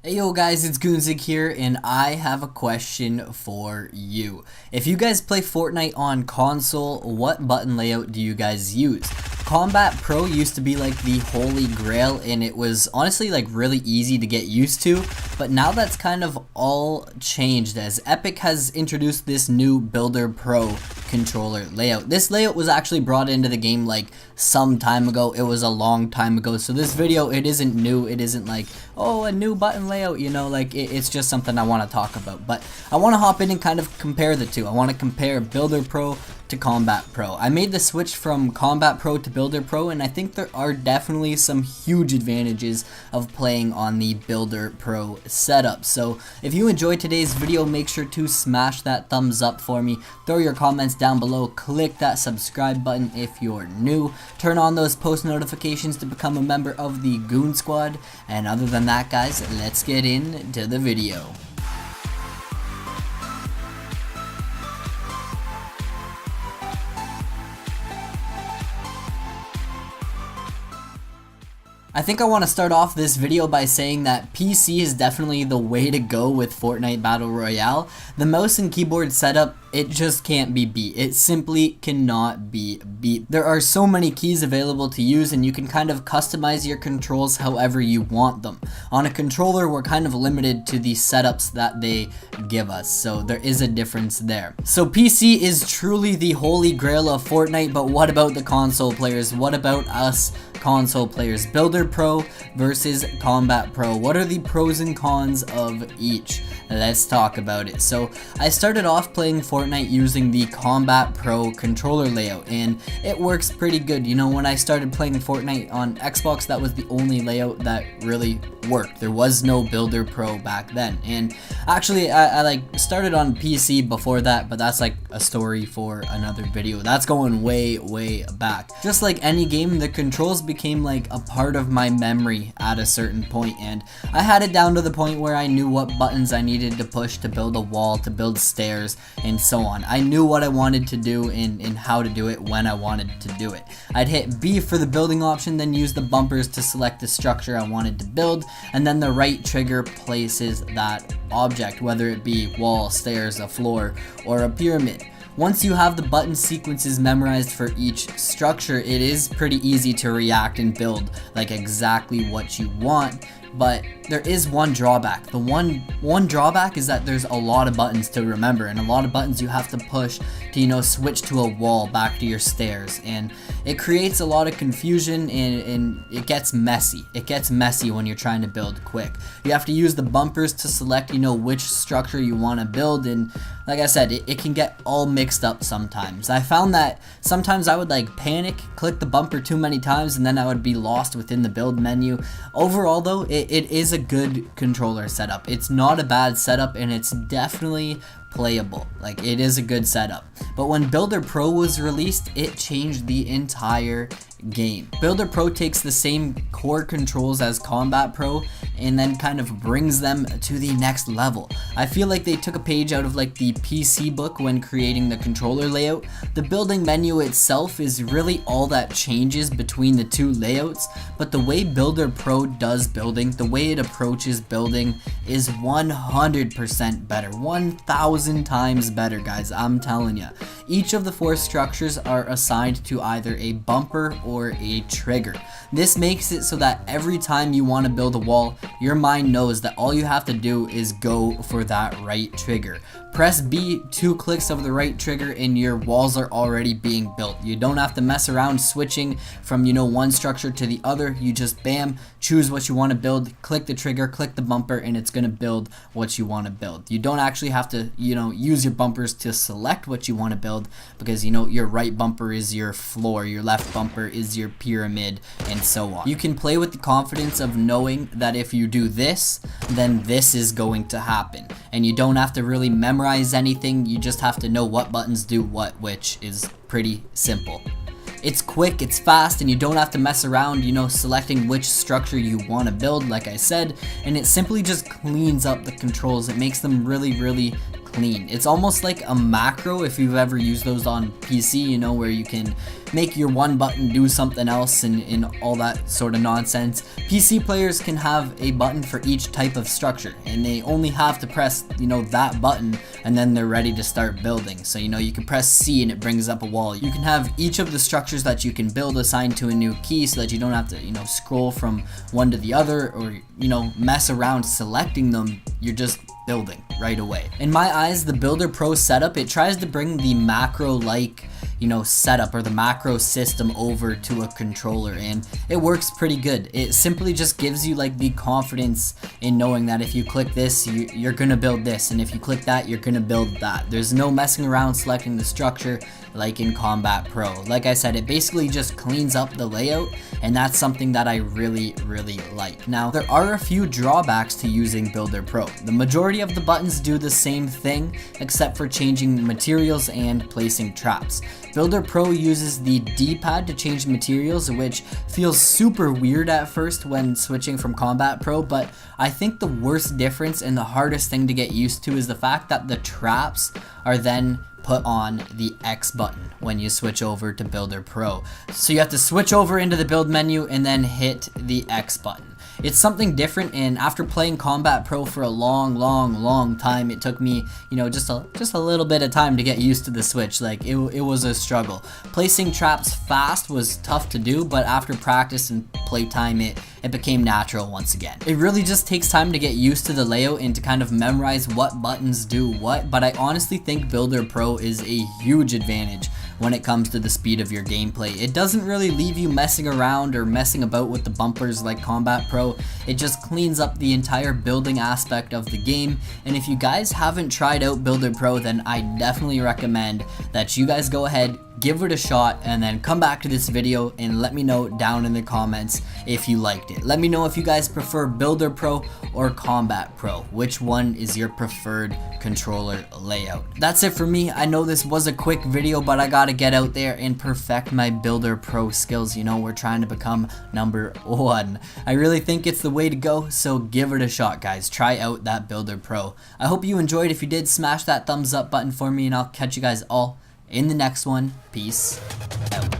Hey yo guys, it's Goonzig here, and I have a question for you. If you guys play Fortnite on console, what button layout do you guys use? Combat Pro used to be like the holy grail, and it was honestly like really easy to get used to, but now that's kind of all changed as Epic has introduced this new Builder Pro controller layout. This layout was actually brought into the game like some time ago. It was a long time ago, so this video, it isn't new. It isn't like, oh, a new button layout, you know, like it's just something I want to talk about. But I want to hop in and kind of compare the two. I want to compare Builder Pro to Combat Pro. I made the switch from Combat Pro to Builder Pro, and I think there are definitely some huge advantages of playing on the Builder Pro setup. So if you enjoyed today's video, make sure to smash that thumbs up for me, throw your comments down below, click that subscribe button if you're new, turn on those post notifications to become a member of the Goon Squad, and other than that guys, let's get into the video. I think I want to start off this video by saying that PC is definitely the way to go with Fortnite Battle Royale. The mouse and keyboard setup, it just can't be beat. It simply cannot be beat. There are so many keys available to use, and you can kind of customize your controls however you want them. On a controller, we're kind of limited to the setups that they give us, so there is a difference there. So PC is truly the holy grail of Fortnite, but what about the console players? What about us console players? Builder Pro versus Combat Pro. What are the pros and cons of each? Let's talk about it. So I started off playing Fortnite using the Combat Pro controller layout, and it works pretty good. You know, when I started playing Fortnite on Xbox, that was the only layout that really worked. There was no Builder Pro back then, and actually I like started on PC before that, but that's like a story for another video. That's going way back. Just like any game, the controls became like a part of my memory at a certain point, and I had it down to the point where I knew what buttons I needed to push to build a wall, to build stairs, and so on. I knew what I wanted to do and how to do it when I wanted to do it. I'd hit B for the building option, then use the bumpers to select the structure I wanted to build, and then the right trigger places that object, whether it be wall, stairs, a floor, or a pyramid. Once you have the button sequences memorized for each structure, it is pretty easy to react and build like exactly what you want. But there is one drawback. The one drawback is that there's a lot of buttons to remember, and a lot of buttons you have to push to, you know, switch to a wall back to your stairs, and it creates a lot of confusion, and it gets messy. It gets messy when you're trying to build quick. You have to use the bumpers to select, you know, which structure you want to build, and like I said, it can get all mixed up sometimes. I found that sometimes I would like panic, click the bumper too many times, and then I would be lost within the build menu. Overall though, it is a good controller setup. It's not a bad setup, and it's definitely playable. Like, it is a good setup. But when Builder Pro was released, it changed the entire game. Builder Pro takes the same core controls as Combat Pro and then kind of brings them to the next level. I feel like they took a page out of like the PC book when creating the controller layout. The building menu itself is really all that changes between the two layouts, but the way Builder Pro does building, the way it approaches building is 100% better. 1,000 times better, guys, I'm telling you. Each of the four structures are assigned to either a bumper or a trigger. This makes it so that every time you want to build a wall, your mind knows that all you have to do is go for that right trigger. Press B, 2 clicks of the right trigger, and your walls are already being built. You don't have to mess around switching from, you know, one structure to the other. You just bam, choose what you want to build, click the trigger, click the bumper, and it's going to build what you want to build. You don't actually have to, you know, use your bumpers to select what you want to build, because, you know, your right bumper is your floor, your left bumper is your pyramid, and so on. You can play with the confidence of knowing that if you do this, then this is going to happen, and you don't have to really memorize anything. You just have to know what buttons do what, which is pretty simple. It's quick, it's fast, and you don't have to mess around, you know, selecting which structure you want to build, like I said, and it simply just cleans up the controls. It makes them really clean. It's almost like a macro if you've ever used those on PC, you know, where you can make your one button do something else and all that sort of nonsense. PC players can have a button for each type of structure, and they only have to press, you know, that button, and then they're ready to start building. So, you know, you can press C and it brings up a wall. You can have each of the structures that you can build assigned to a new key so that you don't have to, you know, scroll from one to the other or, you know, mess around selecting them. You're just building right away. In my eyes, the Builder Pro setup, it tries to bring the macro-like, you know, setup or the macro system over to a controller, and it works pretty good. It simply just gives you like the confidence in knowing that if you click this, you're gonna build this, and if you click that, you're gonna build that. There's no messing around selecting the structure like in Combat Pro. Like I said, it basically just cleans up the layout, and that's something that I really like. Now, there are a few drawbacks to using Builder Pro. The majority of the buttons do the same thing, except for changing materials and placing traps. Builder Pro uses the D-pad to change materials, which feels super weird at first when switching from Combat Pro, but I think the worst difference and the hardest thing to get used to is the fact that the traps are then put on the X button when you switch over to Builder Pro. So you have to switch over into the build menu and then hit the X button. It's something different, and after playing Combat Pro for a long time, it took me, you know, just a little bit of time to get used to the switch. Like it was a struggle. Placing traps fast was tough to do, but after practice and playtime, it became natural once again. It really just takes time to get used to the layout and to kind of memorize what buttons do what, but I honestly think Builder Pro is a huge advantage when it comes to the speed of your gameplay. It doesn't really leave you messing around or messing about with the bumpers like Combat Pro. It just cleans up the entire building aspect of the game, and if you guys haven't tried out Builder Pro, then I definitely recommend that you guys go ahead, give it a shot, and then come back to this video and let me know down in the comments if you liked it. Let me know if you guys prefer Builder Pro or Combat Pro. Which one is your preferred controller layout? That's it for me. I know this was a quick video, but I gotta get out there and perfect my Builder Pro skills. You know, we're trying to become #1. I really think it's the way to go, so give it a shot, guys. Try out that Builder Pro. I hope you enjoyed. If you did, smash that thumbs up button for me, and I'll catch you guys all in the next one. Peace out.